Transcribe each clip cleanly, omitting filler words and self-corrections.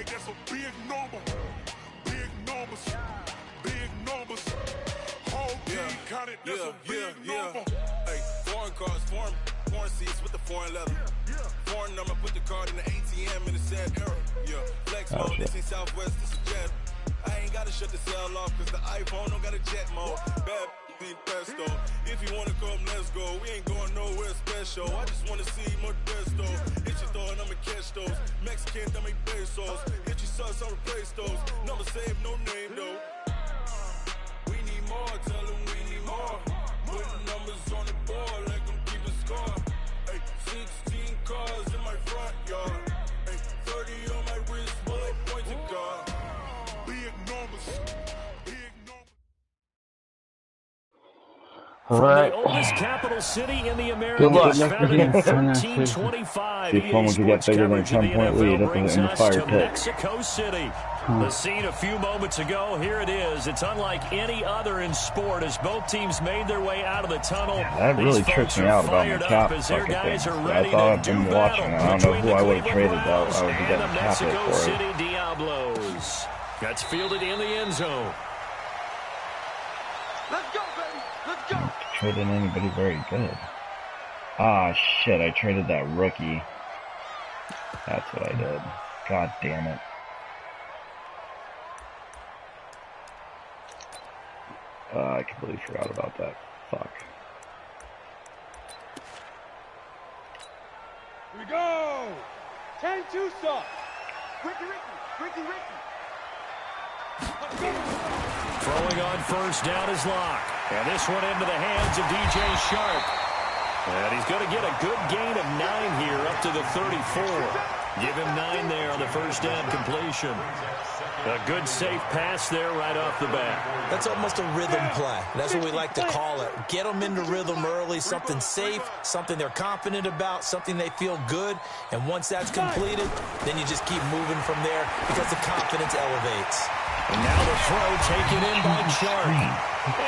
Hey, that's a big number. Big numbers. Big numbers. Whole team counted, that's a big number. Hey, foreign cars, foreign seats with the foreign leather. Foreign number, put the card in the ATM in the sad era. Yeah, flex mode, this ain't Southwest, this is jet. I ain't gotta shut the cell off, cause the iPhone don't got a jet mode. Bad ain't pesto. If you wanna come, let's go. We ain't going nowhere special. I just wanna see Modesto. Hit your thought, I'ma catch those. Mexican, that make pesos. Hit your sus, I'll replace those. Number save, no name though. We need more, tell them we need more. Putting numbers on the board like I'm keeping score. Hey, 16 cars in my front yard. Hey, 30 on my wrist, bullet point to God. Big numbers. Big numbers. From the oldest capital city in the Americas, founded in 1325, EA Sports coverage of the NFL brings us to Mexico City. The scene a few moments ago, here it is. It's unlike any other in sport as both teams made their way out of the tunnel. That really tripped me out about my cap fucking thing. I thought I'd been watching. I don't know who I would have traded though. I would have gotten a cap Mexico for City it. Diablos. That's fielded in the end zone. Let's go, baby. Let's go. Traded anybody very good. Ah, shit. I traded that rookie. That's what I did. God damn it. I completely forgot about that. Fuck. Here we go. 10-2 stuff. Ricky. Throwing on first down is Locke. And this one into the hands of DJ Sharp. And he's going to get a good gain of 9 here up to the 34. Give him 9 there on the first down completion. A good safe pass there right off the bat. That's almost a rhythm play. That's what we like to call it. Get them into rhythm early, something safe, something they're confident about, something they feel good. And once that's completed, then you just keep moving from there because the confidence elevates. And now the throw taken in by Sharp.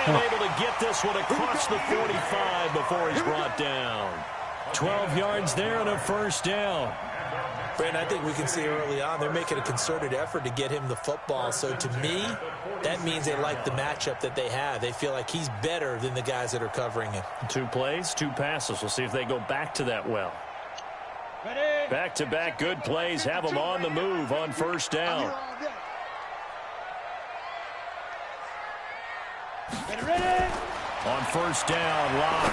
And able to get this one across the 45 before he's brought down. 12 yards there and a first down. Brandon, I think we can see early on they're making a concerted effort to get him the football. So to me, that means they like the matchup that they have. They feel like he's better than the guys that are covering him. 2 plays, 2 passes. We'll see if they go back to that well. Back-to-back good plays have them on the move on first down. On first down, Locke.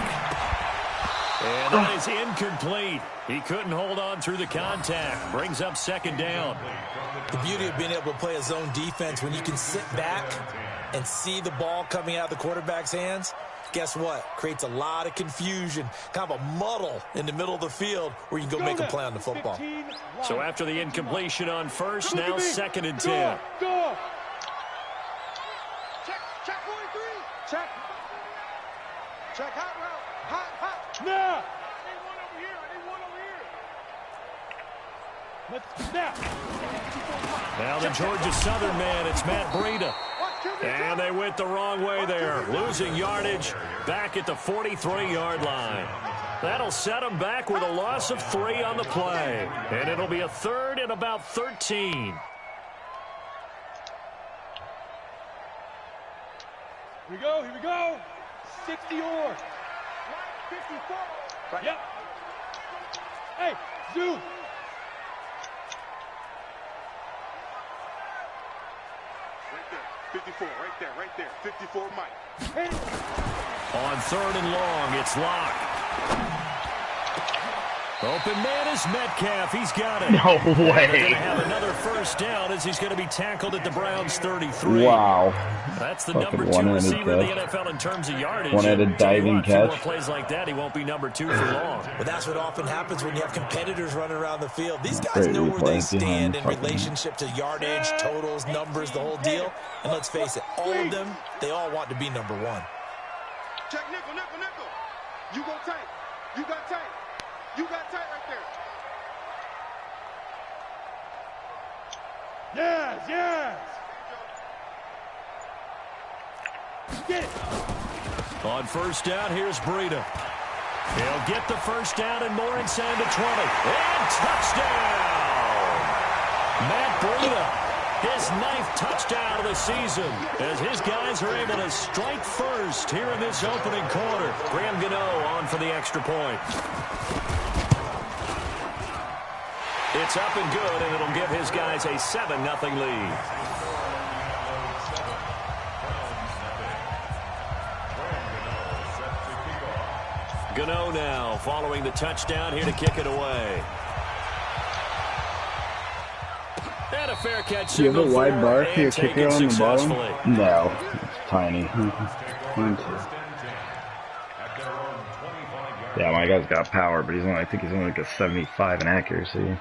And that is incomplete. He couldn't hold on through the contact. Brings up second down. The beauty of being able to play a zone defense when you can sit back and see the ball coming out of the quarterback's hands, guess what? Creates a lot of confusion, kind of a muddle in the middle of the field where you can go make a play on the football. So after the incompletion on first, now second and 10. Go. Check 43. Check hot route. Hot. Now. I need one over here. Now the Georgia Southern man, it's Matt Breida. And they went the wrong way there. Losing yardage back at the 43-yard line. That'll set them back with a loss of 3 on the play. And it'll be a third and about 13. Here we go. 60 or. 54. Right. Yep. Hey, zoom. Right there. 54, right there. 54, Mike. On third and long, it's Locke. Open man is Metcalf. He's got it. No way. They're going to have another first down as he's going to be tackled at the Browns' 33. Wow. That's the Fucking number 2 receiver in the NFL in terms of yardage. One-handed diving catch. More plays like that, he won't be number 2 for long. But that's what often happens when you have competitors running around the field. These guys know where they stand in relationship to yardage, totals, numbers, the whole deal. And let's face it, all of them, they all want to be number 1. Check nickel. You go tight. You got tight. You got tight right there. Yes. Get it. On first down, here's Breida. He'll get the first down and more inside the 20. And touchdown! Matt Breida, his 9th touchdown of the season, as his guys are able to strike first here in this opening quarter. Graham Gano on for the extra point. It's up and good, and it'll give his guys a 7-0 lead. Gano now following the touchdown here to kick it away. And a fair catch. Do you have a wide bar for your kicker on the bottom? No, it's tiny. Mine too. Yeah, my guy's got power, but I think he's only like a 75 in accuracy.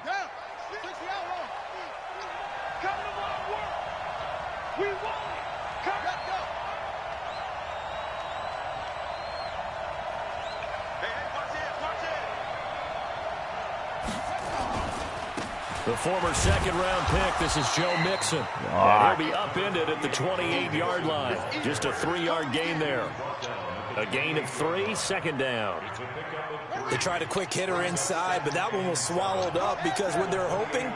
The former second-round pick, this is Joe Mixon. And he'll be upended at the 28-yard line. Just a 3-yard gain there. A gain of 3, 2nd down. They tried a quick hitter inside, but that one was swallowed up because what they're hoping,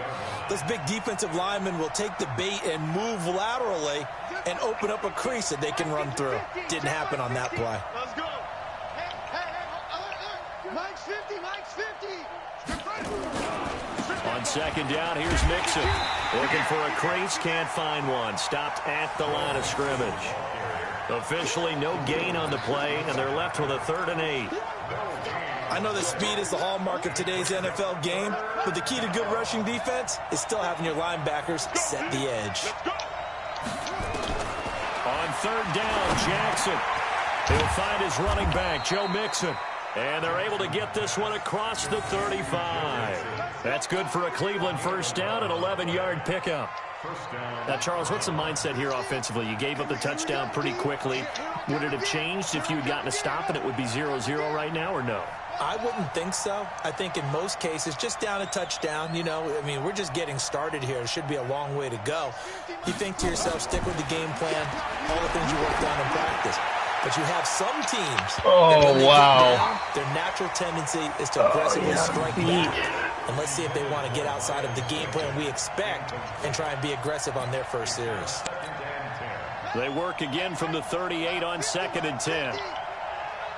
those big defensive linemen will take the bait and move laterally and open up a crease that they can run through. Didn't happen on that play. Let's go. Mike's 50, Mike's 50. On 2nd down, here's Mixon. Looking for a crease, can't find one. Stopped at the line of scrimmage. Officially no gain on the play, and they're left with a 3rd and 8. I know that speed is the hallmark of today's NFL game, but the key to good rushing defense is still having your linebackers set the edge. On 3rd down, Jackson. He'll find his running back, Joe Mixon. And they're able to get this one across the 35. That's good for a Cleveland 1st down, an 11-yard pickup. Now, Charles, what's the mindset here offensively? You gave up the touchdown pretty quickly. Would it have changed if you had gotten a stop and it would be 0-0 right now, or no? I wouldn't think so. I think in most cases, just down a touchdown, we're just getting started here. It should be a long way to go. You think to yourself, stick with the game plan, all the things you worked on in practice. But you have some teams that when they get down, their natural tendency is to aggressively strike back. And let's see if they want to get outside of the game plan we expect and try and be aggressive on their first series. They work again from the 38 on 2nd and 10.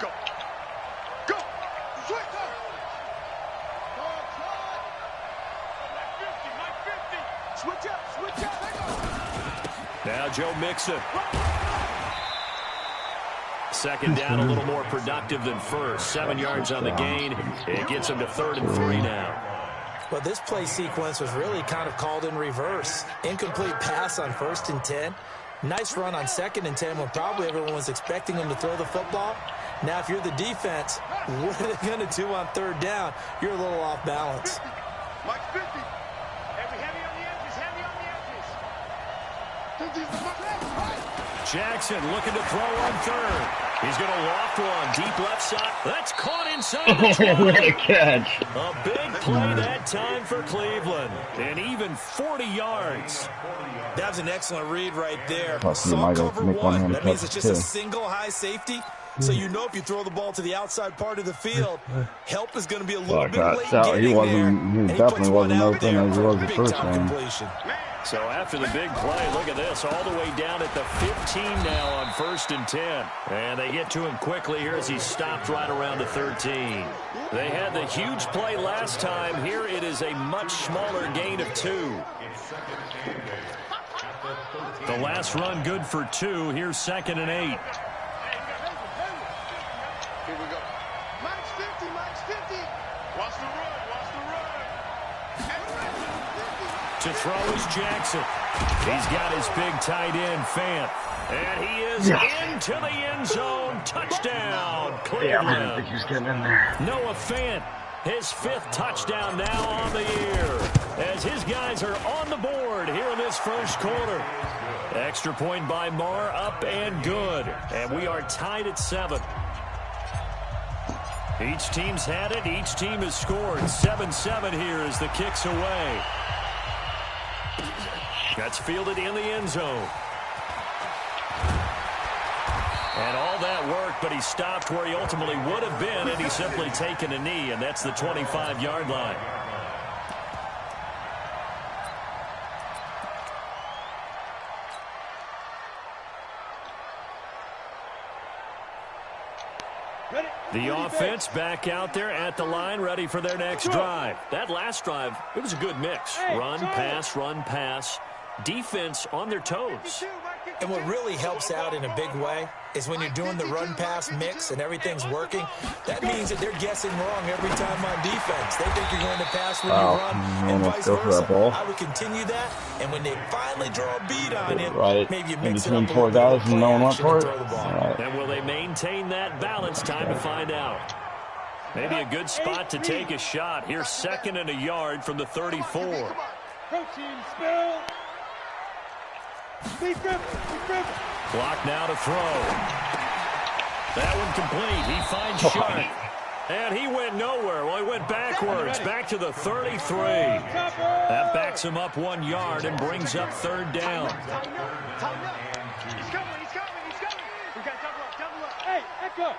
Go. Go. Switch up. Switch up. Now Joe Mixon. 2nd down, a little more productive than first. 7 yards on the gain. It gets them to 3rd and 3 now. Well, this play sequence was really kind of called in reverse. Incomplete pass on 1st and 10. Nice run on 2nd and 10 when probably everyone was expecting him to throw the football. Now, if you're the defense, what are they going to do on 3rd down? You're a little off balance. Mike 50. Heavy on the edges. Heavy on the edges. Jackson looking to throw on 3rd. He's going to loft one. Deep left side. That's caught inside the 20. What a catch. A big play that time for Cleveland. And even 40 yards. That was an excellent read right there. Saw cover 1. That means it's just a single high safety. So you know if you throw the ball to the outside part of the field, help is going to be a little bit late getting there. He definitely wasn't open as he was the first time. So after the big play, look at this, all the way down at the 15 now on 1st and 10. And they get to him quickly here as he stopped right around the 13. They had the huge play last time. Here it is a much smaller gain of 2. The last run good for 2. Here's 2nd and 8. Here we go. Mike's 50. Mike's 50. Watch the run. Watch the run. To throw is Jackson. He's got his big tight end, Fant. And he is into the end zone. Touchdown, Cleveland. Yeah, I think he's getting in there. Noah Fant, his 5th touchdown now on the year, as his guys are on the board here in this first quarter. Extra point by Marr, up and good. And we are tied at 7. Each team's had it. Each team has scored. 7-7 here as the kick's away. That's fielded in the end zone. And all that worked, but he stopped where he ultimately would have been, and he's simply taken a knee, and that's the 25-yard line. The offense back out there at the line, ready for their next drive. That last drive, it was a good mix. Run, pass. Defense on their toes. And what really helps out in a big way is when you're doing the run-pass mix and everything's working, that means that they're guessing wrong every time on defense. They think you're going to pass when you run and vice versa. I would continue that, and when they finally draw a beat on you, maybe you mix it up a little bit with play action and throw the ball. And will they maintain that balance? Time to find out. Maybe a good spot to take a shot. Here's 2nd and a yard from the 34. Protein spill. Clock now to throw. That one complete. He finds Sharp. And he went nowhere. Well, he went backwards. Back to the 33. That backs him up 1 yard and brings up 3rd down. He's coming. We got double up. Hey, Echo.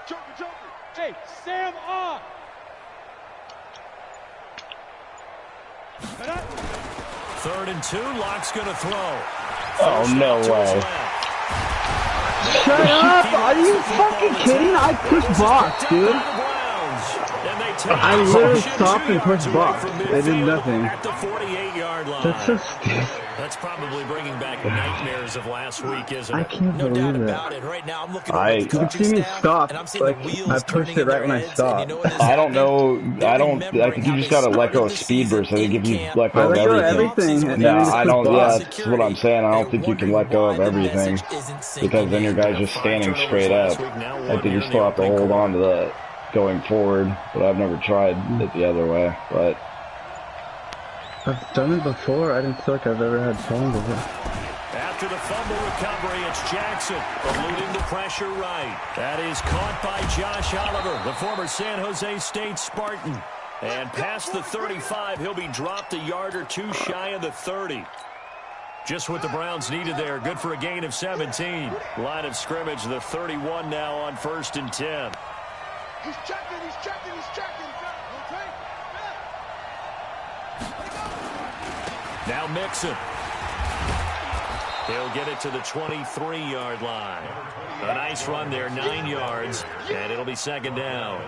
Joker. Hey, Sam off. 3rd and 2. Lock's going to throw. Oh, no way. Shut up! Are you fucking kidding? I pushed box, dude. I literally stopped and pushed box. They did nothing. At the 48-yard line. That's so stupid. That's probably bringing back nightmares of last week, isn't it? I can't No believe doubt it. about it. Right now, I'm looking at the You can coaching see me staff, stop. and I'm seeing Like, the wheels I pushed turning it in right their when I heads, stopped. and you know what is I don't happening? know. I think you just gotta let go of speed burst. I think if you let go I of let go of everything. everything. No, and I don't. push Yeah, box. that's what I'm saying. I don't think you can let go of everything because then your guy's just standing straight up. I think you still have to hold on to that going forward. But I've never tried it the other way. But I've done it before. I didn't feel like I've ever had problems with it. After the fumble recovery, it's Jackson eluding the pressure right. That is caught by Josh Oliver, the former San Jose State Spartan. And past the 35, he'll be dropped a yard or two shy of the 30. Just what the Browns needed there. Good for a gain of 17. Line of scrimmage, the 31 now on 1st and 10. He's checking. Okay. Now Mixon. He'll get it to the 23-yard line. A nice run there, 9 yards, and it'll be 2nd down.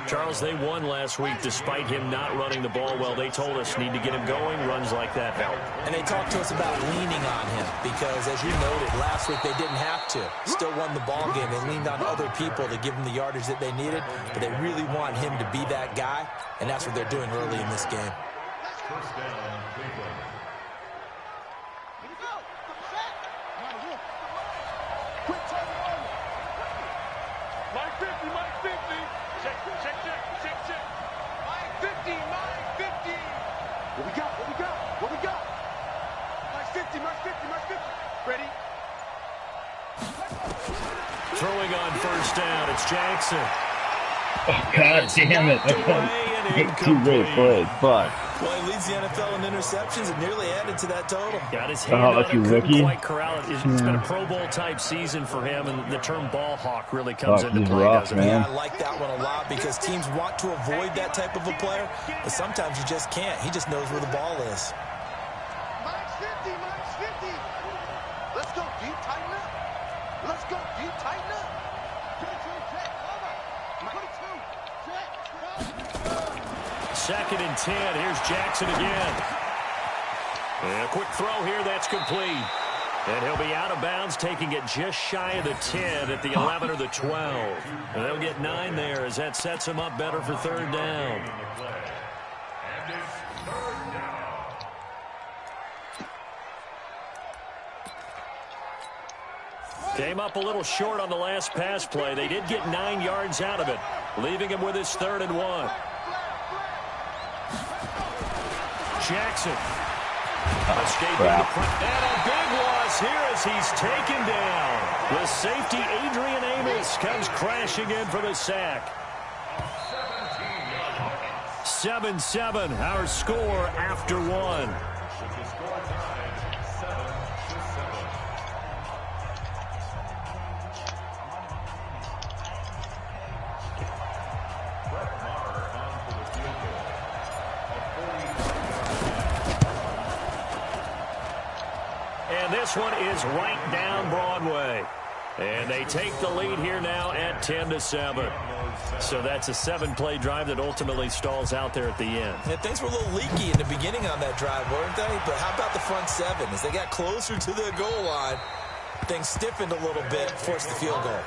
Charles, they won last week despite him not running the ball well. They told us need to get him going. Runs like that help. And they talked to us about leaning on him because, as you noted, last week they didn't have to. Still won the ball game. They leaned on other people to give them the yardage that they needed, but they really want him to be that guy, and that's what they're doing early in this game. What we got? Mark 50. Ready? Throwing on 1st down, it's Jackson. oh, god damn it! That's too great play. Fuck. Well, he leads the NFL in interceptions and nearly added to that total. Got his hand on it, that's your couldn't rookie? quite corral it. It's been a Pro Bowl type season for him, and the term ball hawk really comes into He's play, rough, doesn't it? man. Yeah, I like that one a lot because teams want to avoid that type of a player, but sometimes you just can't. He just knows where the ball is. Mike's 50. Let's go deep, tighten up. 2nd and 10. Here's Jackson again. And a quick throw here. That's complete. And he'll be out of bounds, taking it just shy of the 10 at the 11 or the 12. And they'll get 9 there as that sets him up better for 3rd down. Came up a little short on the last pass play. They did get 9 yards out of it, leaving him with his 3rd and 1. Jackson. Escaping the press. And a big loss here as he's taken down. The safety, Adrian Amos, comes crashing in for the sack. 7-7, our score after 1. And this one is right down Broadway. And they take the lead here now at 10-7. So that's a 7-play drive that ultimately stalls out there at the end. And things were a little leaky in the beginning on that drive, weren't they? But how about the front seven? As they got closer to the goal line, things stiffened a little bit, forced the field goal.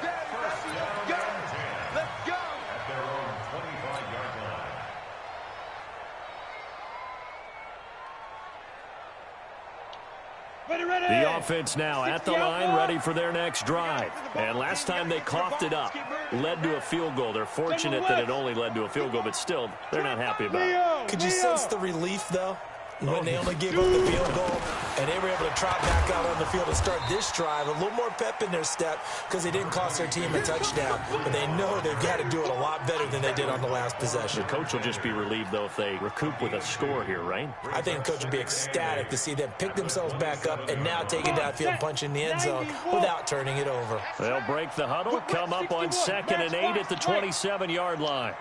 The offense now at the line, ready for their next drive. And last time they coughed it up, led to a field goal. They're fortunate that it only led to a field goal, but still, they're not happy about it. Could you sense the relief, though, when they only gave up the field goal and they were able to trot back out on the field to start this drive? A little more pep in their step because they didn't cost their team a touchdown, but they know they've got to do it a lot better than they did on the last possession. The coach will just be relieved, though, if they recoup with a score here, right? I think the coach will be ecstatic to see them pick themselves back up and now take it downfield, punch in the end zone without turning it over. They'll break the huddle, come up on 2nd and 8 at the 27-yard line.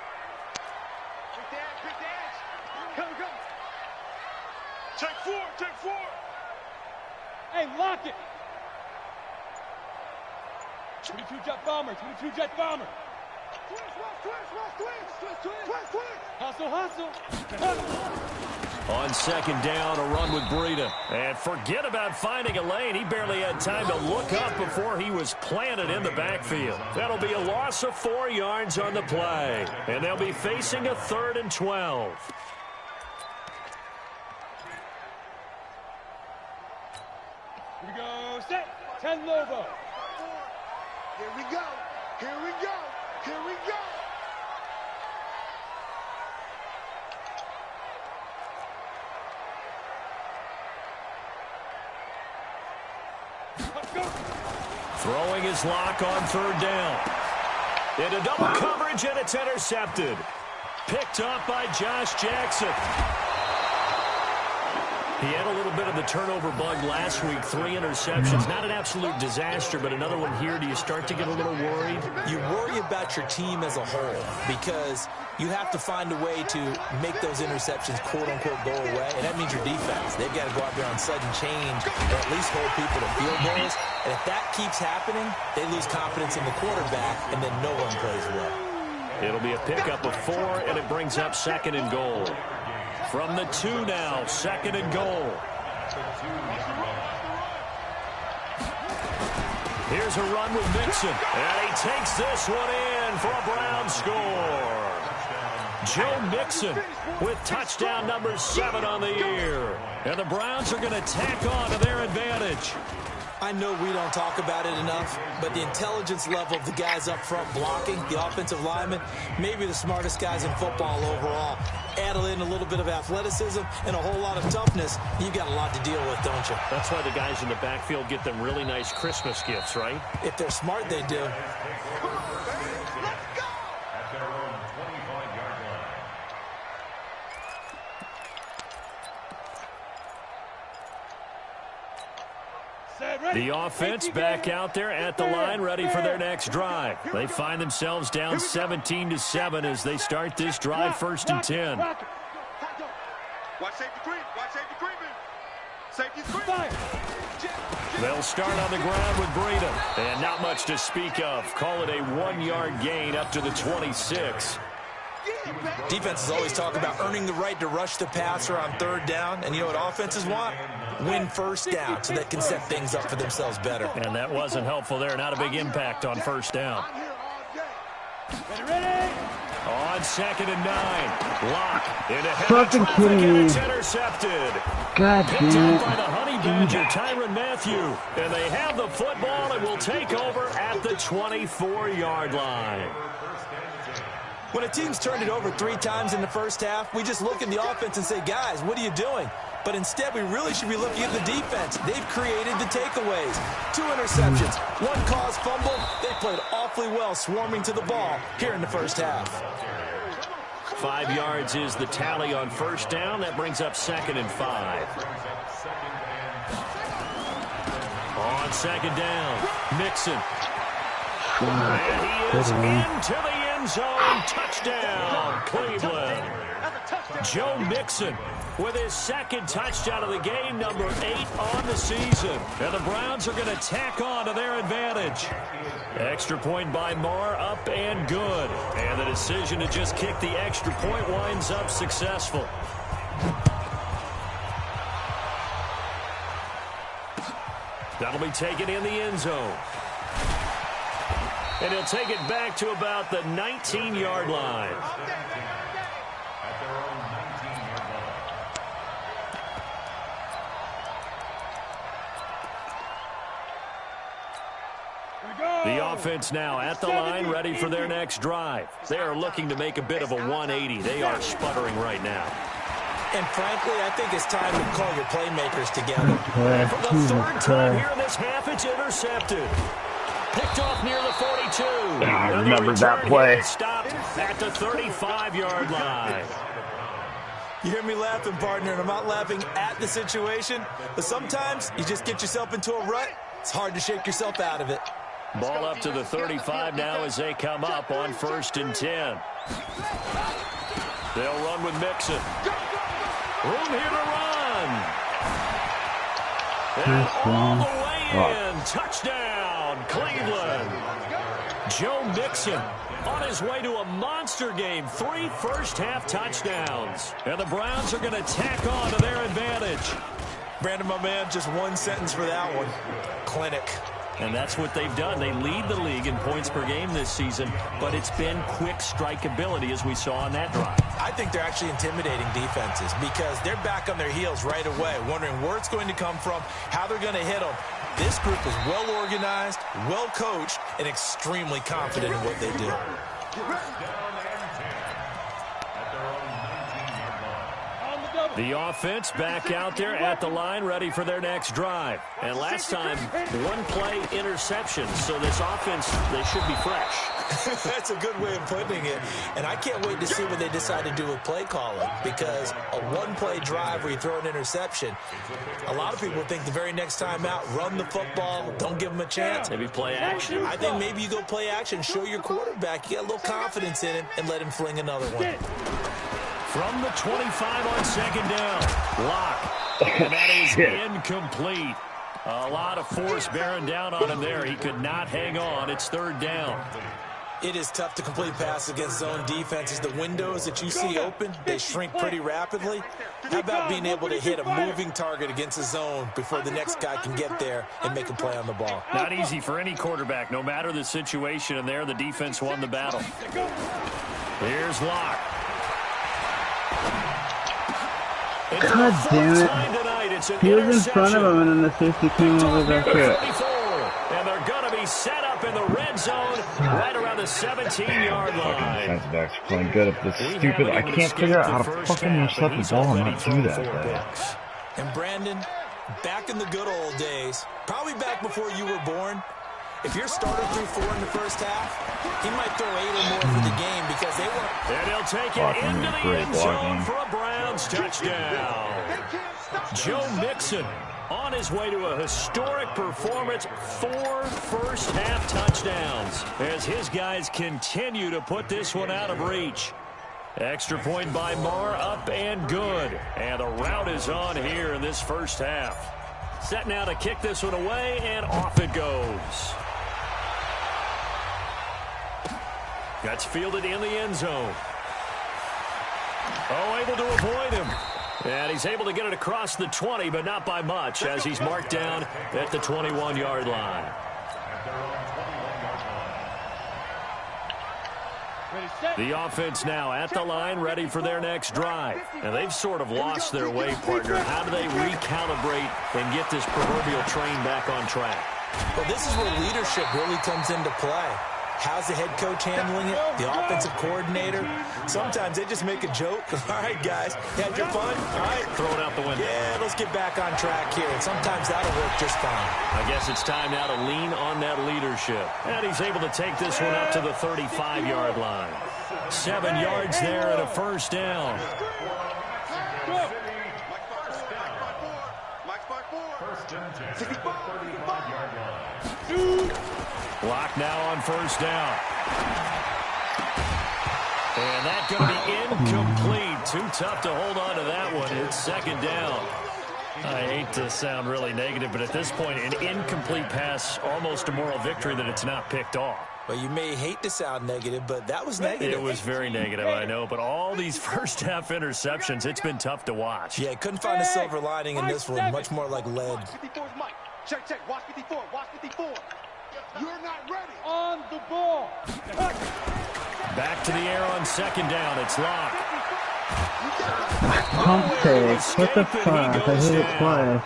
Take four. Hey, lock it. 22 jet bomber. Hustle. On 2nd down, a run with Breida. And forget about finding a lane. He barely had time to look up before he was planted in the backfield. That'll be a loss of 4 yards on the play. And they'll be facing a 3rd and 12. Here we go. Set. 10 Lobo. Here we go. Throwing his lock on 3rd down. Into double coverage, and it's intercepted. Picked up by Josh Jackson. He had a little bit of the turnover bug last week, 3 interceptions. Not an absolute disaster, but another one here. Do you start to get a little worried? You worry about your team as a whole because you have to find a way to make those interceptions, quote-unquote, go away, and that means your defense. They've got to go out there on sudden change or at least hold people to field goals. And if that keeps happening, they lose confidence in the quarterback, and then no one plays well. It'll be a pickup of 4, and it brings up 2nd and goal. From the 2 now, 2nd and goal. Here's a run with Mixon, and he takes this one in for a Brown score. Joe Mixon with touchdown number 7 on the year. And the Browns are going to tack on to their advantage. I know we don't talk about it enough, but the intelligence level of the guys up front blocking, the offensive linemen, maybe the smartest guys in football overall. Add in a little bit of athleticism and a whole lot of toughness, you've got a lot to deal with, don't you? That's why the guys in the backfield get them really nice Christmas gifts, right? If they're smart, they do. The offense back out there at the line, ready for their next drive. They find themselves down 17-7 as they start this drive, 1st and 10. Watch safety creeping. They'll start on the ground with Breida. And not much to speak of. Call it a 1-yard gain up to the 26. Defenses always talk about earning the right to rush the passer on 3rd down. And you know what offenses want? Win 1st down so they can set things up for themselves better. And that wasn't helpful there. Not a big impact on 1st down. On 2nd and 9. Lock into heavy traffic, and it's intercepted. God Picked damn up by the Honey Badger, Tyrann Mathieu. And they have the football and will take over at the 24-yard line. When a team's turned it over 3 times in the first half, we just look at the offense and say, guys, what are you doing? But instead, we really should be looking at the defense. They've created the takeaways. 2 interceptions, 1 caused fumble. They played awfully well swarming to the ball here in the first half. 5 yards is the tally on 1st down. That brings up 2nd and 5. On 2nd down, Mixon. And he is into the end zone. Touchdown, Cleveland. Joe Mixon with his second touchdown of the game, number 8 on the season. And the Browns are going to tack on to their advantage. Extra point by Marr, up and good. And the decision to just kick the extra point winds up successful. That'll be taken in the end zone. And he'll take it back to about the 19-yard line. The offense now at the line, ready for their next drive. They are looking to make a bit of a 180. They are sputtering right now. And frankly, I think it's time to call your playmakers together. And for the third time here in this half, it's intercepted. Picked off near the 42. I remember that play. Stopped at the 35-yard line. You hear me laughing, partner, and I'm not laughing at the situation, but sometimes you just get yourself into a rut. It's hard to shake yourself out of it. Ball up to the 35 now as they come up on 1st and 10. They'll run with Mixon. Room here to run. And all the way in. Touchdown, Cleveland. Joe Mixon on his way to a monster game. 3 first-half touchdowns. And the Browns are going to tack on to their advantage. Brandon, my man, just one sentence for that one. Clinic. And that's what they've done. They lead the league in points per game this season, but it's been quick strikeability as we saw on that drive. I think they're actually intimidating defenses because they're back on their heels right away, wondering where it's going to come from, how they're going to hit them. This group is well organized, well coached, and extremely confident in what they do. The offense back out there at the line, ready for their next drive. And last time, 1-play interception. So this offense, they should be fresh. That's a good way of putting it. And I can't wait to see what they decide to do with play calling, because a 1-play drive where you throw an interception, a lot of people think the very next time out, run the football, don't give them a chance. Maybe play action. I think maybe you go play action, show your quarterback, you get a little confidence in him, and let him fling another one. From the 25 on 2nd down. Lock. And that is incomplete. A lot of force bearing down on him there. He could not hang on. It's 3rd down. It is tough to complete passes against zone defenses. The windows that you see open, they shrink pretty rapidly. How about being able to hit a moving target against a zone before the next guy can get there and make a play on the ball? Not easy for any quarterback, no matter the situation. And there, the defense won the battle. Here's Lock. God damn it. He was in front of him, and then the safety came over back here. And they're going to be set up in the red zone right around the 17-yard line. Defensive backs are playing good at this stupid. I can't figure out how to fucking intercept the ball and not do that. And Brandon, back in the good old days, probably back before you were born, if your starter threw 4 in the first half, he might throw 8 or more for the game because they weren't. And he'll take it into the end zone for a Browns touchdown. Joe Mixon on his way to a historic performance, 4 first-half touchdowns as his guys continue to put this one out of reach. Extra point by Marr, up and good. And the route is on here in this first half. Set now to kick this one away, and off it goes. That's fielded in the end zone. Oh, able to avoid him. And he's able to get it across the 20, but not by much, as he's marked down at the 21-yard line. The offense now at the line, ready for their next drive. And they've sort of lost their way, partner. How do they recalibrate and get this proverbial train back on track? Well, this is where leadership really comes into play. How's the head coach handling it? The offensive coordinator? Sometimes they just make a joke. All right, guys, had your fun? All right. Throw it out the window. Yeah, let's get back on track here. And sometimes that'll work just fine. I guess it's time now to lean on that leadership. And he's able to take this one up to the 35-yard line. 7 yards there and a first down. Lock now on first down. And that's going to be incomplete. Too tough to hold on to that one. It's second down. I hate to sound really negative, but at this point, an incomplete pass, almost a moral victory that it's not picked off. Well, you may hate to sound negative, but that was negative. It was very negative, I know. But all these first-half interceptions, it's been tough to watch. Yeah, couldn't find a silver lining in this one. Much more like lead. Check, check. Watch 54. Watch 54. You're not ready. On the ball. Back to the air on second down. It's Locke. Pump fake. What the fuck? I hit it twice.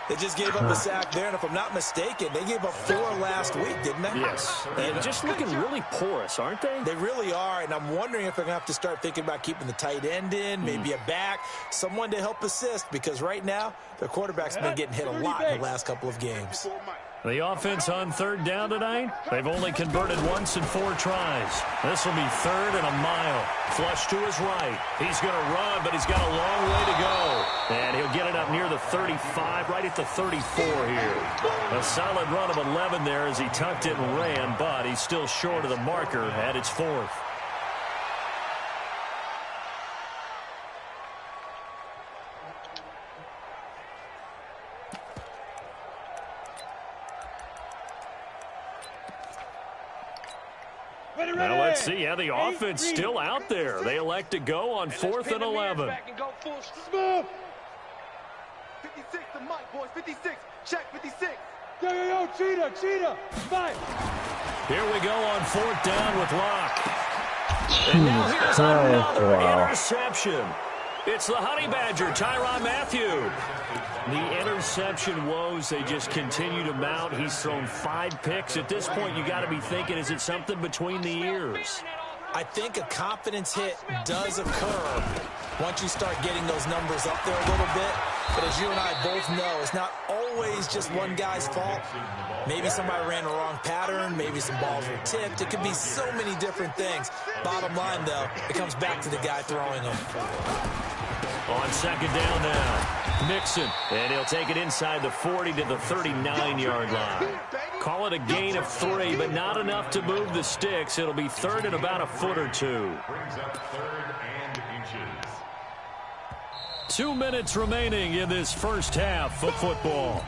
They just gave up a sack there, and if I'm not mistaken, they gave up 4 last week, didn't they? Yes. And just looking really porous, aren't they? They really are, and I'm wondering if they're going to have to start thinking about keeping the tight end in, maybe a back, someone to help assist, because right now, their quarterback's been getting hit a lot in the last couple of games. The offense on third down tonight, they've only converted once in 4 tries. This will be third and a mile. Flush to his right. He's going to run, but he's got a long way to go. And he'll get it up near the 35, right at the 34 here. A solid run of 11 there as he tucked it and ran, but he's still short of the marker at its 4th. Now let's see how the offense still out there. They elect to go on 4th and 11. 56 to Mike, boys. 56. Check 56. Yo, cheetah. Fight. Here we go on 4th down with Locke. And now here's another interception. It's the Honey Badger, Tyrann Mathieu. The interception woes, they just continue to mount. He's thrown 5 picks. At this point, you got to be thinking, is it something between the ears? I think a confidence hit does occur once you start getting those numbers up there a little bit. But as you and I both know, it's not always just one guy's fault. Maybe somebody ran the wrong pattern. Maybe some balls were tipped. It could be so many different things. Bottom line, though, it comes back to the guy throwing them. On second down now, Mixon, and he'll take it inside the 40 to the 39-yard line. Call it a gain of 3, but not enough to move the sticks. It'll be third and about a foot or 2. 2 minutes remaining in this first half of football.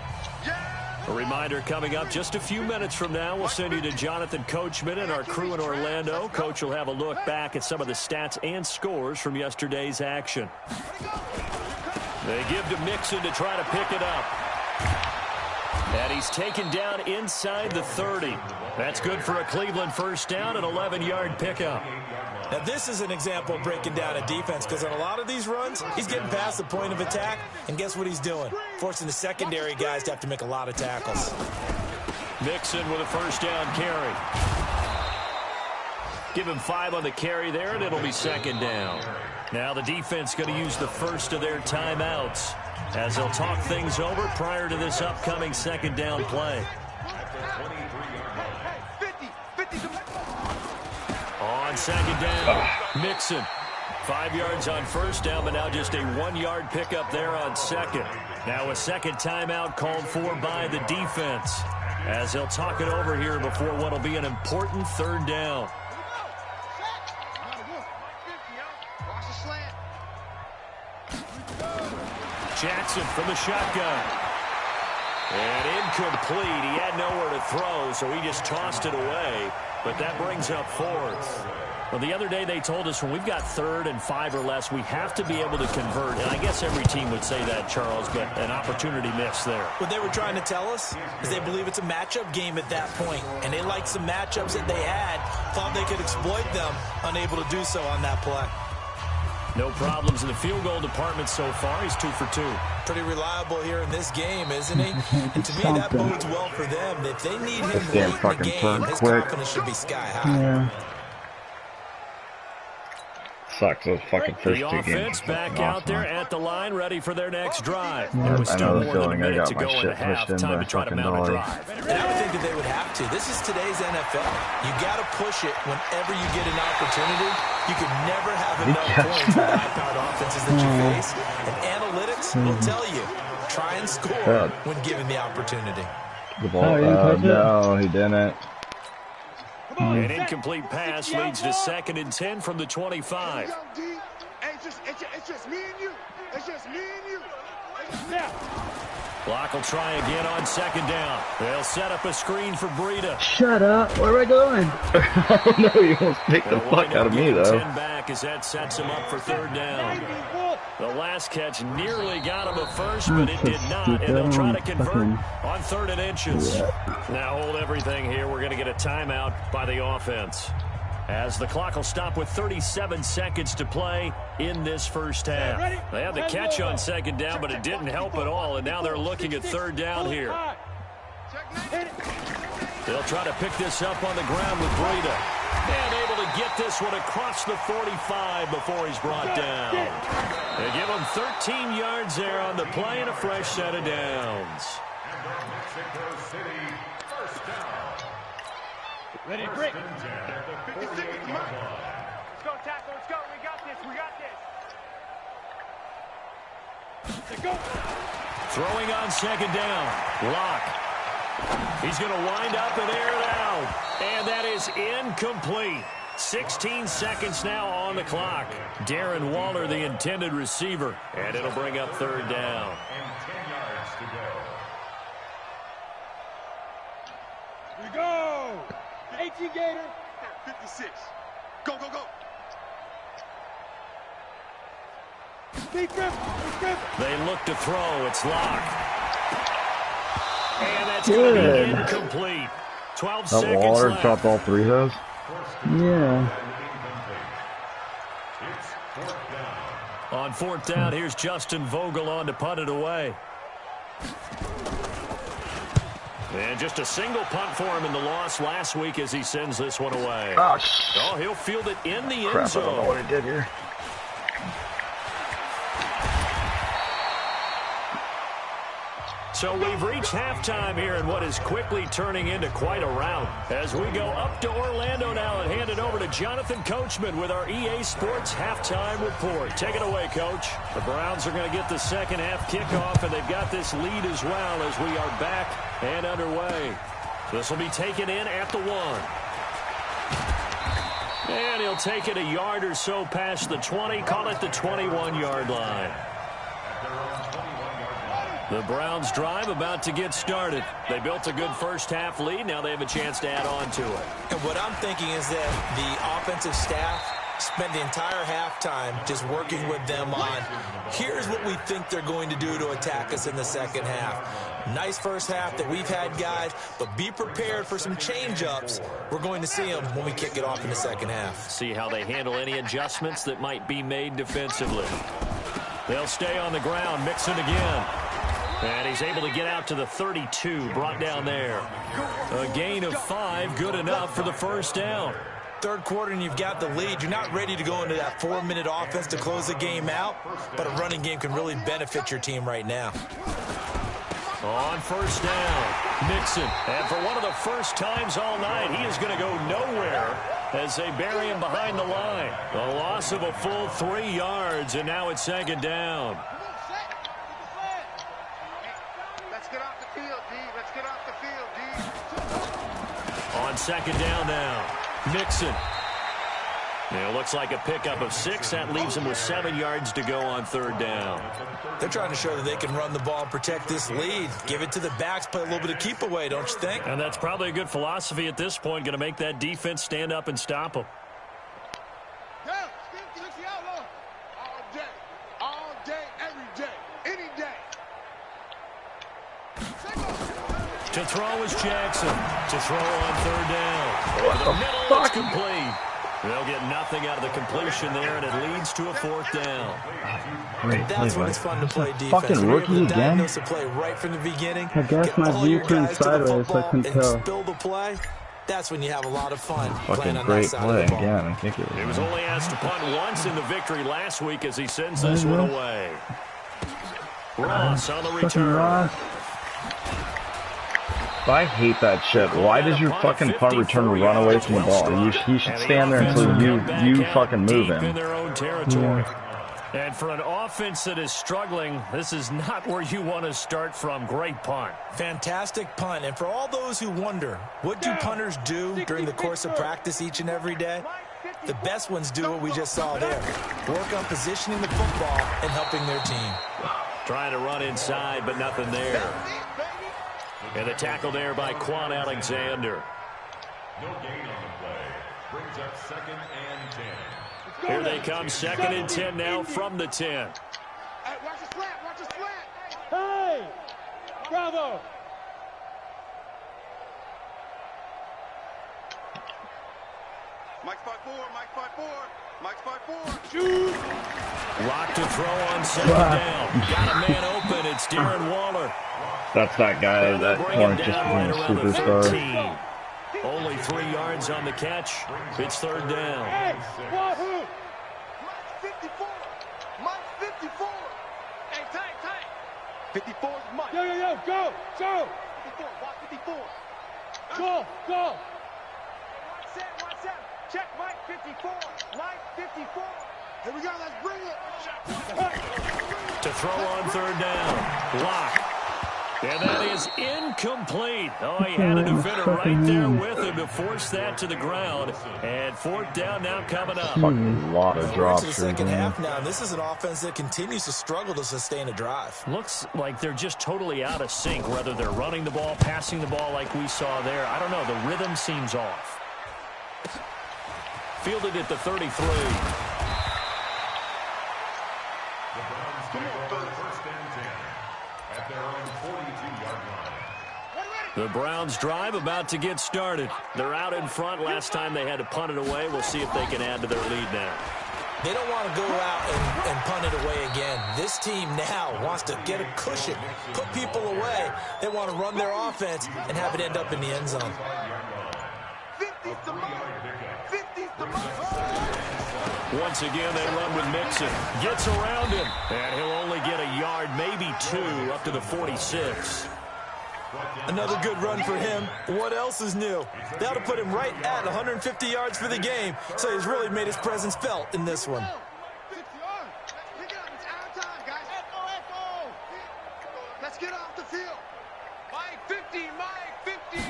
A reminder coming up just a few minutes from now. We'll send you to Jonathan Coachman and our crew in Orlando. Coach will have a look back at some of the stats and scores from yesterday's action. They give to Mixon to try to pick it up. And he's taken down inside the 30. That's good for a Cleveland first down, an 11-yard pickup. Now, this is an example of breaking down a defense, because on a lot of these runs, he's getting past the point of attack, and guess what he's doing? Forcing the secondary guys to have to make a lot of tackles. Mixon with a first down carry. Give him 5 on the carry there, and it'll be second down. Now the defense going to use the first of their timeouts as they'll talk things over prior to this upcoming second down play. On second down, Mixon. 5 yards on first down, but now just a 1-yard pickup there on second. Now a second timeout called for by the defense as they'll talk it over here before what will be an important third down. Jackson from the shotgun. And incomplete. He had nowhere to throw, so he just tossed it away. But that brings up 4th. Well, the other day they told us when we've got 3rd and 5 or less, we have to be able to convert. And I guess every team would say that, Charles, but an opportunity missed there. What they were trying to tell us is they believe it's a matchup game at that point. And they liked some matchups that they had, thought they could exploit them, unable to do so on that play. No problems in the field goal department so far. He's 2 for 2. Pretty reliable here in this game, isn't he? And to me, that bodes well for them. If they need him late in the game, his confidence should be sky high. Yeah. Sucks. Those fucking first 2 games. The offense back out there at the line, ready for their next drive. Yeah, There was still more than a minute got to my go in the shit half. pushed in Time by to try to fucking mount a dollars. drive. And I would think that they would have to. This is today's NFL. You got to push it whenever you get an opportunity. You can never have enough points with the high-powered offenses that you face. And analytics will tell you, try and score when given the opportunity. The ball, no, he didn't. An incomplete pass leads to 2nd and 10 from the 25. Hey, just It's just me and you. It's just me and you. Now. Clock will try again on second down. They'll set up a screen for Breida. Shut up. Where am I going? I don't know. You won't pick the fuck out of me, though. 10 back as that sets him up for third down. The last catch nearly got him a first, but it did not, and they'll try to convert on 3rd and inches. Now hold everything here. We're going to get a timeout by the offense, as the clock will stop with 37 seconds to play in this first half. They had the catch on second down, but it didn't help at all, and now they're looking at third down here. They'll try to pick this up on the ground with Breida. And able to get this one across the 45 before he's brought down. They give him 13 yards there on the play and a fresh set of downs. Ready to break. 56, come on. Let's go, tackle. Let's go. We got this. We got this. Let's go. Throwing on second down. Lock. He's going to wind up and air it out. And that is incomplete. 16 seconds now on the clock. Darren Waller, the intended receiver. And it'll bring up third down. And 10 yards to go. We go. 18 Gator. 56. Go, go, go. Deep grip. Deep grip. They look to throw. It's locked. And that's going to be incomplete. 12 seconds left. Waller dropped all 3 of those? Yeah. On 4th down, here's Justin Vogel on to punt it away. And just a single punt for him in the loss last week as he sends this one away. Oh, he'll field it in the end crap, zone. I don't know what he did here. So we've reached halftime here in what is quickly turning into quite a rout. As we go up to Orlando now and hand it over to Jonathan Coachman with our EA Sports halftime report. Take it away, Coach. The Browns are going to get the second half kickoff, and they've got this lead as well as we are back and underway. This will be taken in at the 1. And he'll take it a yard or so past the 20, call it the 21-yard line. The Browns drive about to get started. They built a good first half lead. Now they have a chance to add on to it. And what I'm thinking is that the offensive staff spent the entire halftime just working with them on, here's what we think they're going to do to attack us in the second half. Nice first half that we've had, guys, but be prepared for some change-ups. We're going to see them when we kick it off in the second half. See how they handle any adjustments that might be made defensively. They'll stay on the ground, Mixon again. And he's able to get out to the 32, brought down there. A gain of 5, good enough for the first down. Third quarter and you've got the lead. You're not ready to go into that 4-minute offense to close the game out, but a running game can really benefit your team right now. On first down, Mixon. And for one of the first times all night, he is going to go nowhere as they bury him behind the line. A loss of a full 3 yards, and now it's second down. On second down now, Mixon. It looks like a pickup of 6. That leaves him with 7 yards to go on third down. They're trying to show that they can run the ball and protect this lead. Give it to the backs, play a little bit of keep away, don't you think? And that's probably a good philosophy at this point, going to make that defense stand up and stop them. All day, every day, any day. To throw is Jackson. To throw on third down. What the fuck? Complete. They'll get nothing out of the completion there, and it leads to a 4th down. Great That's play, when it's fun to play defense. Fucking rookie again? To play right from the beginning. I guess my view turned sideways, so I couldn't tell. Spill the play. That's when you have a lot of fun. Fucking great play again. I think it was. He was only asked to punt once in the victory last week as he sends this one away. Ross on the return. Ross. I hate that shit. Why does your fucking punt returner run away from the ball? He should stand there until you fucking move him. In their own territory. And for an offense that is struggling, this is not where you want to start from. Great punt. Fantastic punt. And for all those who wonder, what do punters do during the course of practice each and every day? The best ones do what we just saw there. Work on positioning the football and helping their team. Trying to run inside, but nothing there. And the tackle there by Quan Alexander. No gain on the play. Brings up 2nd and 10. Here they come, 2nd and 10 now from the 10. Hey, watch the slant, watch the slant. Hey! Bravo! Mike's 5-4, Mike's 5-4, Mike's 5-4. Shoot! Lock to throw on 2nd down. Got a man open. It's Darren Waller. That's that guy that Lawrence just became a superstar. Only 3 yards on the catch. It's 3rd down. Hey! Wahoo! Mike's 54, Mike's 54. Hey, tank. 54 is Mike. Yo, go! 54, watch 54. Go! Watch that. Check Mike 54. Mike 54. Here we go. Let's bring it. To throw on 3rd down. Lock. And that is incomplete. Oh, he had a defender right there with him to force that to the ground. And 4th down now coming up. A lot of drops. Into the second half now. This is an offense that continues to struggle to sustain a drive. Looks like they're just totally out of sync, whether they're running the ball, passing the ball like we saw there. I don't know. The rhythm seems off. Fielded at the 33. The Browns drive about to get started. They're out in front. Last time they had to punt it away. We'll see if they can add to their lead now. They don't want to go out and punt it away again. This team now wants to get a cushion, put people away. They want to run their offense and have it end up in the end zone. 50's the mark. 50's the mark. Once again, they run with Mixon. Gets around him. And he'll only get a yard, maybe 2, up to the 46. Another good run for him. What else is new? That'll put him right at 150 yards for the game, so he's really made his presence felt in this one. 6 yards. Pick it up. It's our time, guys. Echo. Let's get off the field. Mike 50, Mike 50.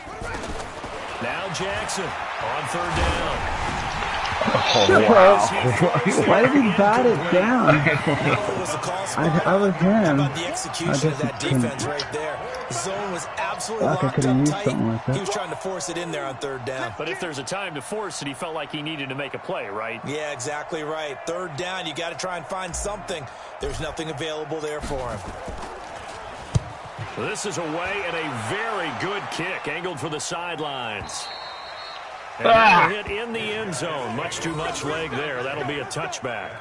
Now Jackson on 3rd down. Oh, wow. Why did he bat it down? I was him. How about the execution of that defense right there? The zone was absolutely locked up tight. He was trying to force it in there on 3rd down. But if there's a time to force it, he felt like he needed to make a play, right? Yeah, exactly right. 3rd down, you got to try and find something. There's nothing available there for him. This is away and a very good kick, angled for the sidelines. And hit in the end zone. Much too much leg there. That'll be a touchback.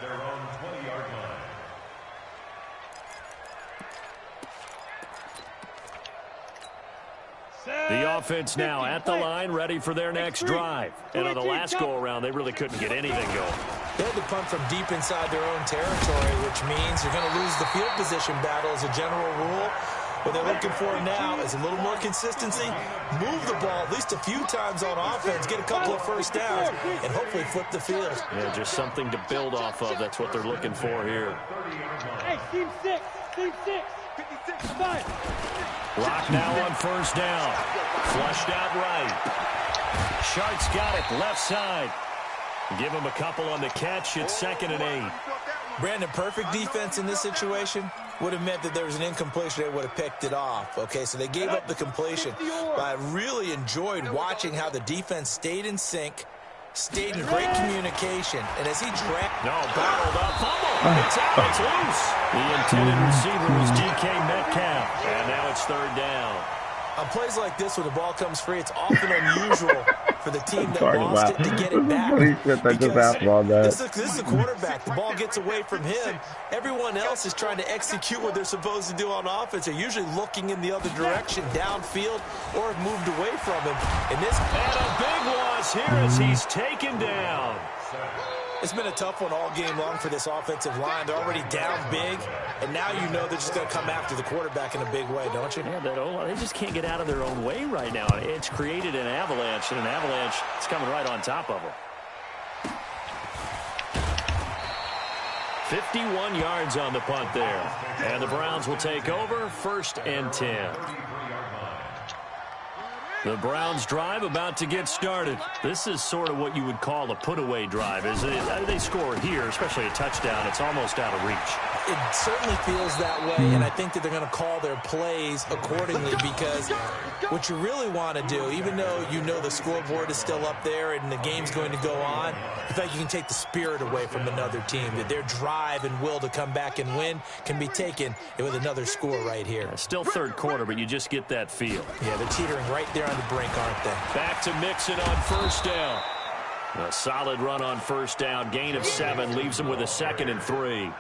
The offense now at the line, ready for their next drive. And on the last go-around, they really couldn't get anything going. They had to punt from deep inside their own territory, which means you're going to lose the field position battle as a general rule. What they're looking for now is a little more consistency, move the ball at least a few times on offense, get a couple of first downs, and hopefully flip the field. Yeah, just something to build off of. That's what they're looking for here. Hey, team 6, 56, 5. Lock now on 1st down. Flushed out right. Shark's got it left side. Give him a couple on the catch. It's 2nd and 8. Brandon, perfect defense in this situation would have meant that there was an incompletion. They would have picked it off. Okay, so they gave up the completion. But I really enjoyed watching how the defense stayed in sync, stayed in great communication. And as he tracked... No, battled up. Fumble. It's out. It's loose. The intended receiver was DK Metcalf. And now it's 3rd down. On plays like this, when the ball comes free, it's often unusual for the team that lost it to get it back. This is the quarterback. The ball gets away from him. Everyone else is trying to execute what they're supposed to do on offense. They're usually looking in the other direction, downfield, or have moved away from him. And a big loss here as he's taken down. It's been a tough one all game long for this offensive line. They're already down big, and now you know they're just going to come after the quarterback in a big way, don't you? Yeah, they just can't get out of their own way right now. It's created an avalanche, and an avalanche is coming right on top of them. 51 yards on the punt there. And the Browns will take over 1st and 10. The Browns drive about to get started. This is sort of what you would call a put-away drive, isn't it? They score here, especially a touchdown. It's almost out of reach. It certainly feels that way, and I think that they're going to call their plays accordingly because what you really want to do, even though you know the scoreboard is still up there and the game's going to go on, in fact, you can take the spirit away from another team. That their drive and will to come back and win can be taken with another score right here. Still third quarter, but you just get that feel. Yeah, they're teetering right there on the brink, aren't they? Back to Mixon on first down. A solid run on first down. Gain of 7 leaves them with a 2nd and 3.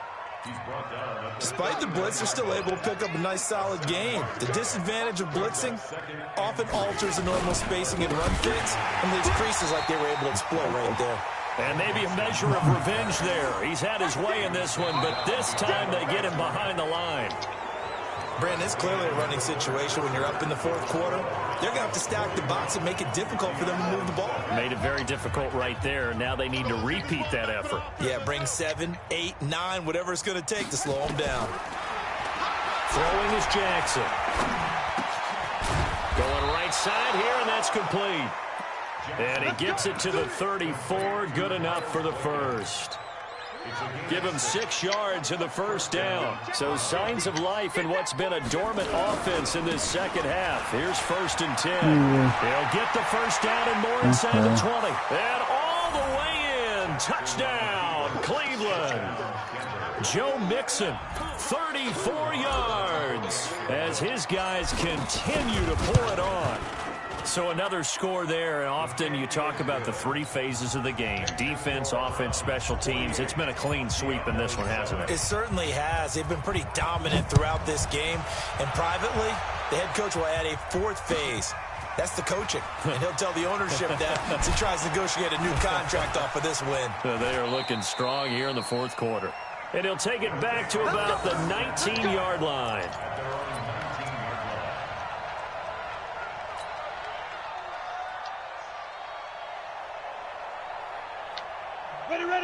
Despite the blitz, they're still able to pick up a nice, solid gain. The disadvantage of blitzing often alters the normal spacing and run fits and leaves creases like they were able to exploit right there. And maybe a measure of revenge there. He's had his way in this one, but this time they get him behind the line. Brandon, it's clearly a running situation when you're up in the fourth quarter. They're going to have to stack the box and make it difficult for them to move the ball. Made it very difficult right there. Now they need to repeat that effort. Yeah, bring 7, 8, 9, whatever it's going to take to slow them down. Throwing is Jackson. Going right side here, and that's complete. And he gets it to the 34. Good enough for the first. Give him 6 yards in the first down. So signs of life in what's been a dormant offense in this second half. Here's 1st and 10. They'll get the first down and more inside the 20. And all the way in. Touchdown, Cleveland. Joe Mixon, 34 yards as his guys continue to pour it on. So another score there, and often you talk about the 3 phases of the game. Defense, offense, special teams. It's been a clean sweep in this one, hasn't it? It certainly has. They've been pretty dominant throughout this game. And privately, the head coach will add a 4th phase. That's the coaching. And he'll tell the ownership that as he tries to negotiate a new contract off of this win. They are looking strong here in the fourth quarter. And he'll take it back to about the 19-yard line.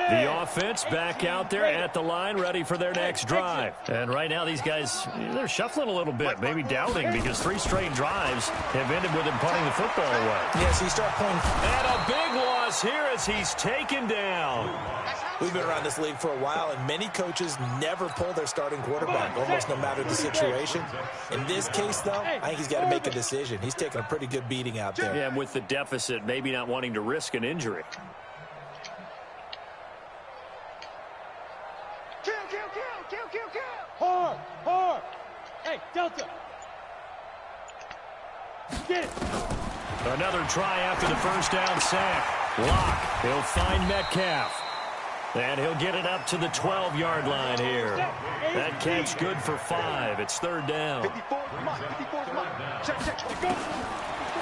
The offense back out there at the line, ready for their next drive. And right now, these guys, they're shuffling a little bit, maybe doubting, because 3 straight drives have ended with him punting the football away. Yeah, so you start pulling. And a big loss here as he's taken down. We've been around this league for a while, and many coaches never pull their starting quarterback, almost no matter the situation. In this case, though, I think he's got to make a decision. He's taking a pretty good beating out there. Yeah, and with the deficit, maybe not wanting to risk an injury. Hard, hard. Hey, Delta. Get it. Another try after the first down sack. Lock. He'll find Metcalf. And he'll get it up to the 12-yard line here. That catch good for 5. It's 3rd down.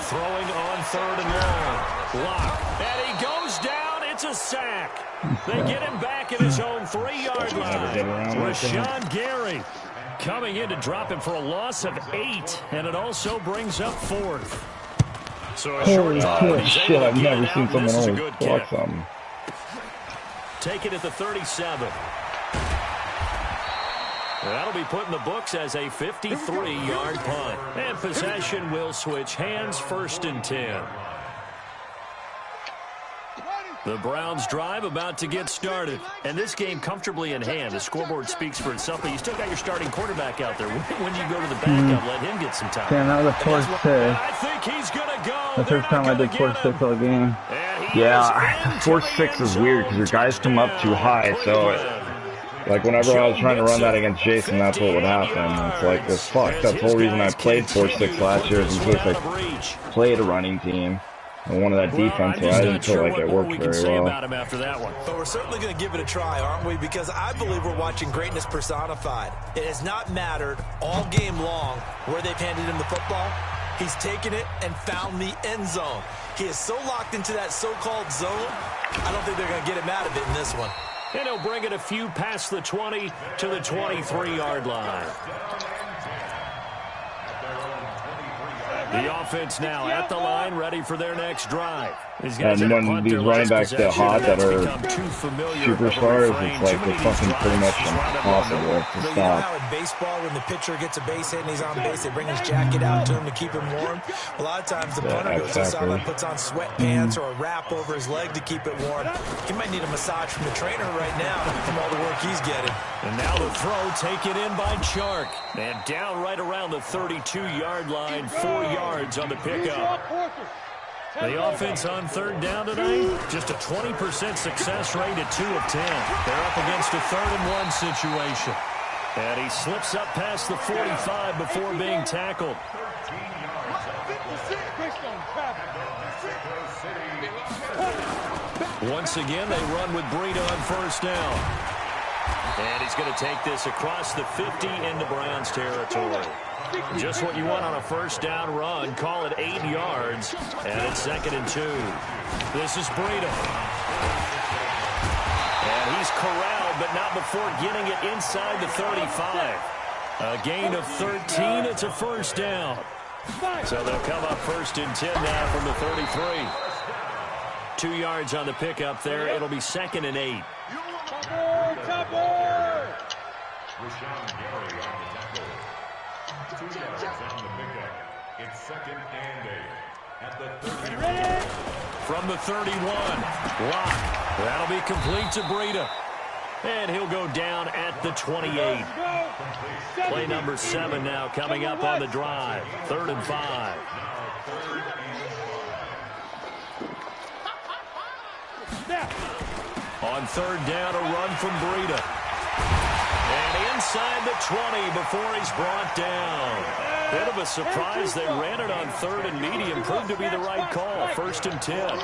Throwing on 3rd and long. Lock. And he goes down. It's a sack. They get him back at his own 3-yard line. Rashawn Gary coming in to drop him for a loss of 8. And it also brings up 4th. So a short shit, I've never seen someone else block something. Take it at the 37. That'll be put in the books as a 53-yard punt. And possession will switch hands, 1st and 10. The Browns drive about to get started. And this game comfortably in hand. The scoreboard speaks for itself, but you still got your starting quarterback out there. When you go to the backup, let him get some time. Damn, that was a 4-6. I think he's going to go. The first time I did 4-6 all game. Yeah, 4-6 is weird because your guys come up too high, so like whenever I was trying to run that against Jason, that's what would happen. It's like, this fuck. That's the whole reason I played 4-6 last year, is in case I played a running team. I wanted that defense, so I didn't feel like it worked very well. But we're certainly going to give it a try, aren't we? Because I believe we're watching greatness personified. It has not mattered all game long where they've handed him the football. He's taken it and found the end zone. He is so locked into that so-called zone, I don't think they're going to get him out of it in this one. And he'll bring it a few past the 20 to the 23-yard line. The offense now at the line, ready for their next drive. And when these running backs get hot that are superstars, it's like it's fucking pretty much impossible to stop. You know how in baseball, when the pitcher gets a base hit and he's on base, they bring his jacket out to him to keep him warm? A lot of times the punter goes inside and puts on sweatpants or a wrap over his leg to keep it warm. He might need a massage from the trainer right now from all the work he's getting. And now the throw taken in by Chark. And down right around the 32-yard line, 4 yards on the pickup. The offense on third down tonight, just a 20% success rate at 2 of 10. They're up against a 3rd-and-1 situation. And he slips up past the 45 before being tackled. Once again, they run with Breida on first down. And he's going to take this across the 50 into Browns territory. Just what you want on a first down run. Call it 8 yards. And it's 2nd and 2. This is Breida. And he's corralled, but not before getting it inside the 35. A gain of 13. It's a first down. So they'll come up 1st and 10 now from the 33. 2 yards on the pickup there. It'll be 2nd and 8. Rashawn Gary on the tackle. 2 yards on the pickup. It's 2nd and 8 at the 30. From the 31, Locke. That'll be complete to Breida. And he'll go down at the 28. Play number 7 now coming up on the drive. 3rd and 5. On 3rd down, a run from Breida. And inside the 20 before he's brought down. Bit of a surprise. They ran it on 3rd and medium. Proved to be the right call. 1st and 10.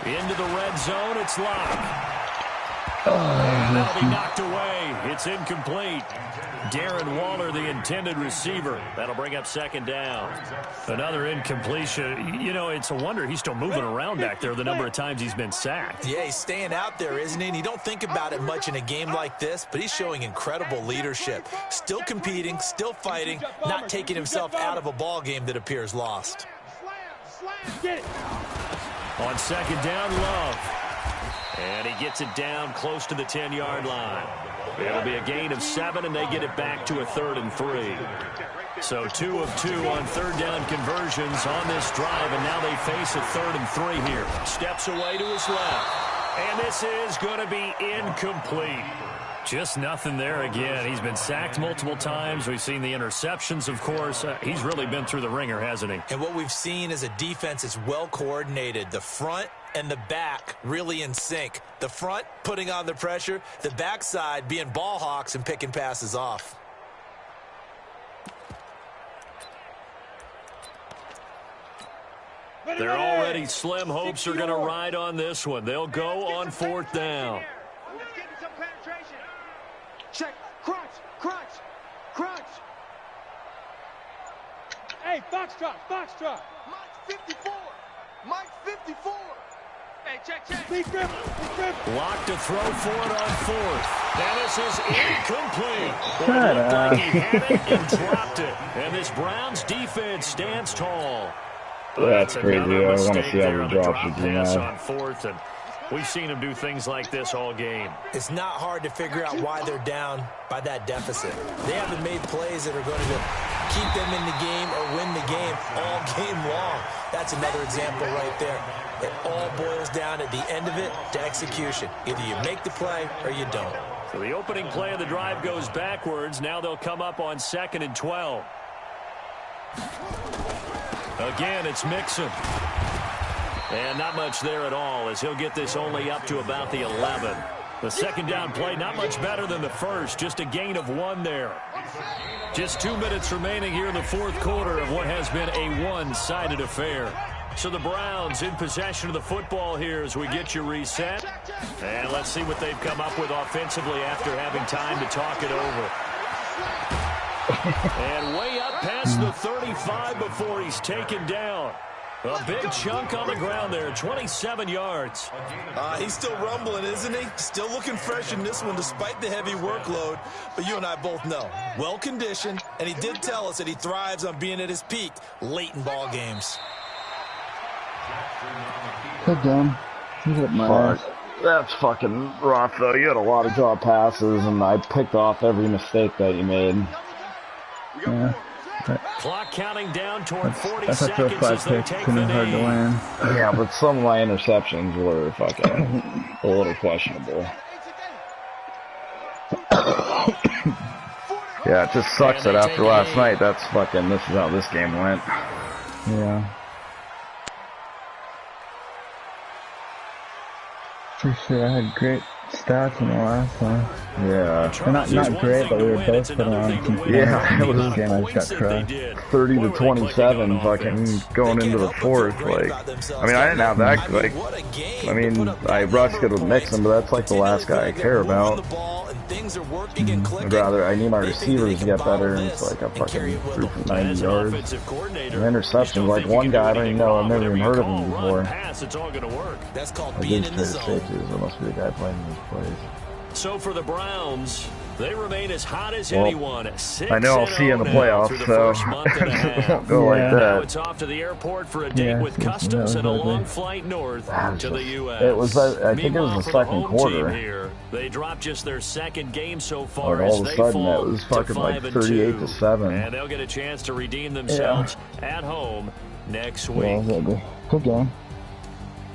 Into the red zone, it's Locke. And that'll be knocked away. It's incomplete. Darren Waller, the intended receiver. That'll bring up 2nd down. Another incompletion. You know, it's a wonder he's still moving around back there the number of times he's been sacked. Yeah, he's staying out there, isn't he? And you don't think about it much in a game like this, but he's showing incredible leadership. Still competing, still fighting, not taking himself out of a ball game that appears lost. Get it. On 2nd down, Love. And he gets it down close to the 10-yard line. It'll be a gain of 7, and they get it back to a 3rd and 3. So 2 of 2 on 3rd down conversions on this drive, and now they face a 3rd and 3 here. Steps away to his left. And this is going to be incomplete. Just nothing there again. He's been sacked multiple times. We've seen the interceptions, of course. He's really been through the ringer, hasn't he? And what we've seen is a defense that's well coordinated. The front and the back really in sync. The front putting on the pressure, the backside being ball hawks and picking passes off. They're already slim hopes are going to ride on this one. They'll go on 4th down. Check. Crunch. Crunch. Crunch. Hey, Foxtrot. Foxtrot. Mike 54. Mike 54. Hey, check. Be grip. Locked to throw for it on 4th. And this is incomplete. Shut it looked up. like he had it and dropped it. And this Browns defense stands tall. That's crazy. I want to see how he drops it. Pass on 4th, and we've seen him do things like this all game. It's not hard to figure out why they're down by that deficit. They haven't made plays that are going to keep them in the game or win the game all game long. That's another example right there. It all boils down at the end of it to execution. Either you make the play or you don't. So the opening play of the drive goes backwards. Now they'll come up on 2nd and 12. Again, it's Mixon. And not much there at all, as he'll get this only up to about the 11. The 2nd down play, not much better than the first, just a gain of 1 there. Just 2 minutes remaining here in the 4th quarter of what has been a one-sided affair. So the Browns in possession of the football here as we get you reset. And let's see what they've come up with offensively after having time to talk it over. And way up past the 35 before he's taken down. A big chunk on the ground there, 27 yards. He's still rumbling, isn't he? Still looking fresh in this one despite the heavy workload. But you and I both know, well-conditioned, and he did tell us that he thrives on being at his peak late in ball games. Good game. That's fucking rough, though. You had a lot of drop passes, and I picked off every mistake that you made. Yeah. Clock counting down toward 40 That's seconds as they take the hard to land. Yeah, but some of my interceptions were fucking a little questionable. Yeah, it just sucks that after last night, this is how this game went. Yeah. For sure, I had great stats in the last one. Yeah. Not great, but we were both putting on some. Yeah, it was game. I got crushed. 30 to 27, fucking going into the fourth. Like, I mean, I didn't have that. Like, I mean, I rushed it with Mixon, but that's like the last guy I care about. I need my receivers to get better, and it's like I fucking threw for 90 yards. An interception, like one guy I don't even know. I've never even heard of him before. That's called being in the zone. There must be a guy playing in these plays. So for the Browns, they remain as hot as anyone. I know I'll see you in the playoffs, so it won't go like that. Now it's off to the airport for a date with customs and a long flight north to the U.S. It was, I think it was the second quarter. Here, they dropped just their second game so far. Like all of a sudden, it was fucking like 38 to 7. And they'll get a chance to redeem themselves at home next week. Good game.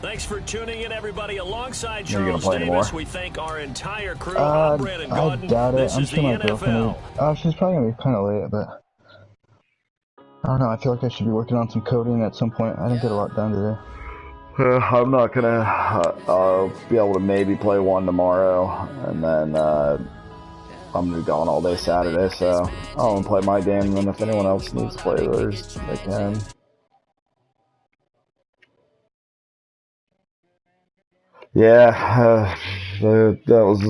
Thanks for tuning in, everybody. Alongside Charles Davis, we thank our entire crew. I'm Brandon I Gordon. doubt it. This I'm is sure the my girlfriend NFL. she's probably going to be kind of late, but I don't know. I feel like I should be working on some coding at some point. I didn't get a lot done today. I'm not going to be able to maybe play one tomorrow, and then I'm going to be gone all day Saturday, so I'll only play my game, and then if anyone else needs to play theirs, they can. Yeah, that was